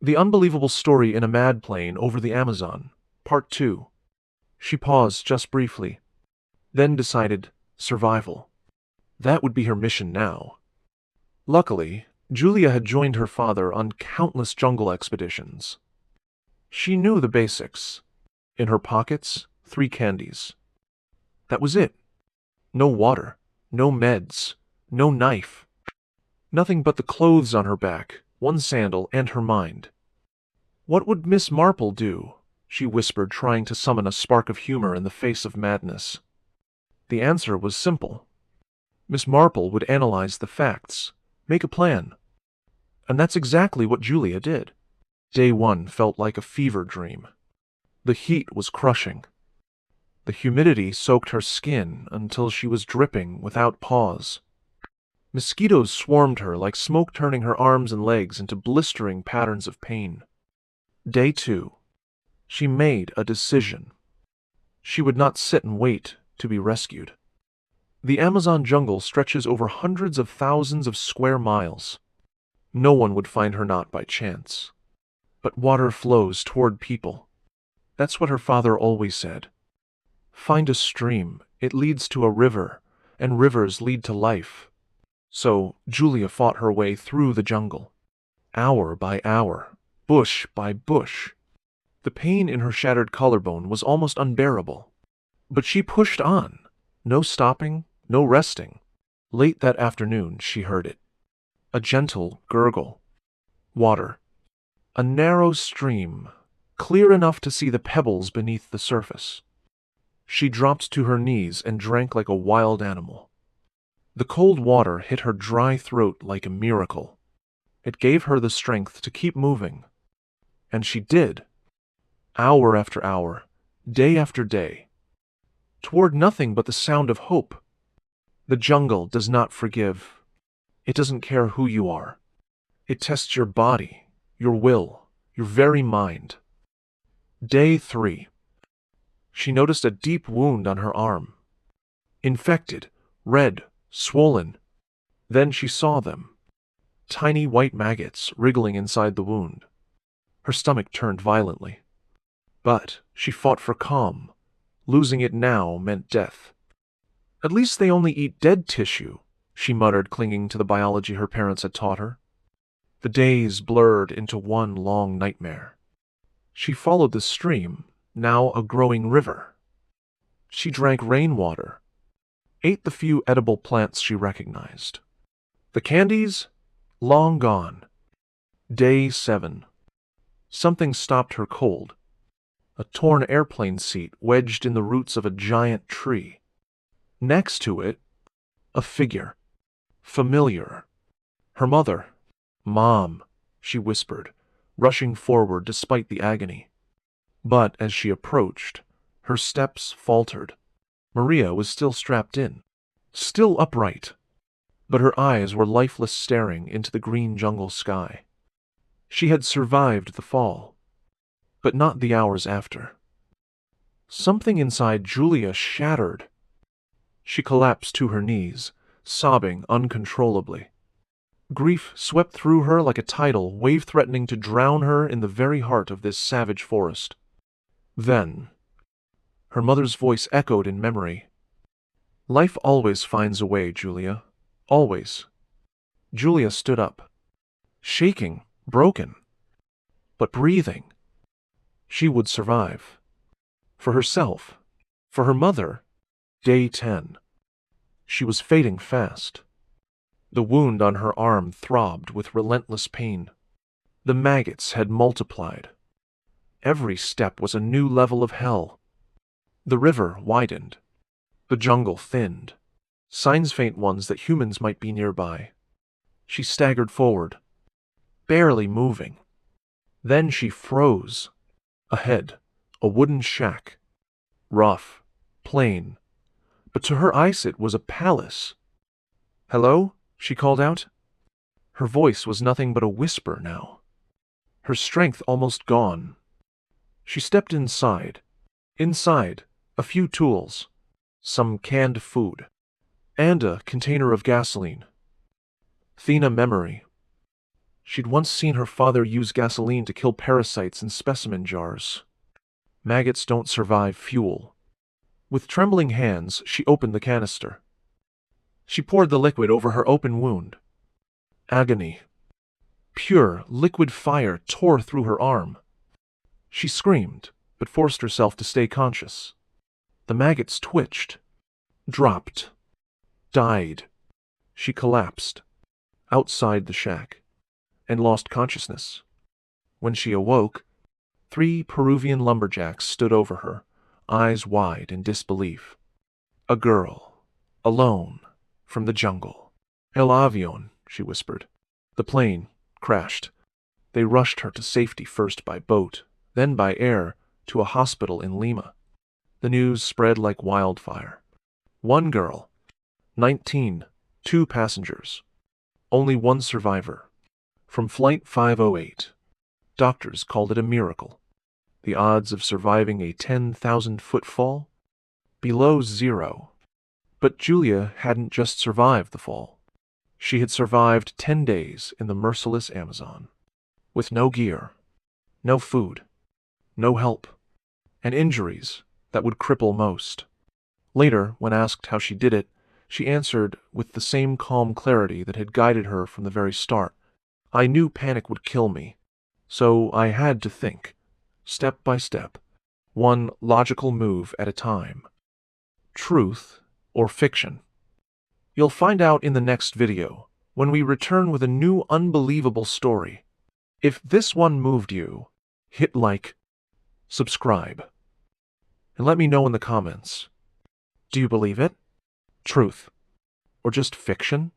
The Unbelievable Story in a Mad Plane Over the Amazon, Part 2. She paused just briefly, then decided survival. That would be her mission now. Luckily, Julia had joined her father on countless jungle expeditions. She knew the basics. In her pockets, 3 candies. That was it. No water, no meds, no knife. Nothing but the clothes on her back, 1 sandal, and her mind. What would Miss Marple do? She whispered, trying to summon a spark of humor in the face of madness. The answer was simple. Miss Marple would analyze the facts, make a plan. And that's exactly what Julia did. Day 1 felt like a fever dream. The heat was crushing. The humidity soaked her skin until she was dripping without pause. Mosquitoes swarmed her like smoke, turning her arms and legs into blistering patterns of pain. Day 2. She made a decision. She would not sit and wait to be rescued. The Amazon jungle stretches over hundreds of thousands of square miles. No one would find her, not by chance. But water flows toward people. That's what her father always said. Find a stream, it leads to a river, and rivers lead to life. So Julia fought her way through the jungle. Hour by hour, bush by bush. The pain in her shattered collarbone was almost unbearable. But she pushed on. No stopping, no resting. Late that afternoon she heard it. A gentle gurgle. Water. A narrow stream, clear enough to see the pebbles beneath the surface. She dropped to her knees and drank like a wild animal. The cold water hit her dry throat like a miracle. It gave her the strength to keep moving. And she did. Hour after hour, day after day. Toward nothing but the sound of hope. The jungle does not forgive. It doesn't care who you are. It tests your body, your will, your very mind. Day 3. She noticed a deep wound on her arm. Infected, red, swollen. Then she saw them. Tiny white maggots wriggling inside the wound. Her stomach turned violently. But she fought for calm. Losing it now meant death. At least they only eat dead tissue, she muttered, clinging to the biology her parents had taught her. The days blurred into one long nightmare. She followed the stream, now a growing river. She drank rainwater, ate the few edible plants she recognized. The candies? Long gone. Day 7. Something stopped her cold. A torn airplane seat wedged in the roots of a giant tree. Next to it, a figure. Familiar. Her mother. "Mom," she whispered, rushing forward despite the agony. But as she approached, her steps faltered. Maria was still strapped in, still upright, but her eyes were lifeless, staring into the green jungle sky. She had survived the fall, but not the hours after. Something inside Julia shattered. She collapsed to her knees, sobbing uncontrollably. Grief swept through her like a tidal wave, threatening to drown her in the very heart of this savage forest. Then, her mother's voice echoed in memory. "Life always finds a way, Julia. Always." Julia stood up, shaking, broken, but breathing. She would survive. For herself, for her mother. Day 10. She was fading fast. The wound on her arm throbbed with relentless pain. The maggots had multiplied. Every step was a new level of hell. The river widened. The jungle thinned. Signs, faint ones, that humans might be nearby. She staggered forward, barely moving. Then she froze. Ahead, a wooden shack. Rough, plain, but to her eyes it was a palace. "Hello?" she called out. Her voice was nothing but a whisper now. Her strength almost gone. She stepped inside. Inside, a few tools, some canned food, and a container of gasoline. Thena memory. She'd once seen her father use gasoline to kill parasites in specimen jars. Maggots don't survive fuel. With trembling hands, she opened the canister. She poured the liquid over her open wound. Agony. Pure, liquid fire tore through her arm. She screamed, but forced herself to stay conscious. The maggots twitched, dropped, died. She collapsed, outside the shack, and lost consciousness. When she awoke, 3 Peruvian lumberjacks stood over her, eyes wide in disbelief. A girl, alone, from the jungle. El avión, she whispered. The plane crashed. They rushed her to safety first by boat, then by air, to a hospital in Lima. The news spread like wildfire. One girl, 19, 2 passengers. Only one survivor. From Flight 508. Doctors called it a miracle. The odds of surviving a 10,000-foot fall? Below 0. But Julia hadn't just survived the fall. She had survived 10 days in the merciless Amazon. With no gear, no food, no help, and injuries that would cripple most. Later, when asked how she did it, she answered with the same calm clarity that had guided her from the very start. I knew panic would kill me, so I had to think, step by step, one logical move at a time. Truth or fiction? You'll find out in the next video, when we return with a new unbelievable story. If this one moved you, hit like, subscribe, and let me know in the comments. Do you believe it? Truth? Or just fiction?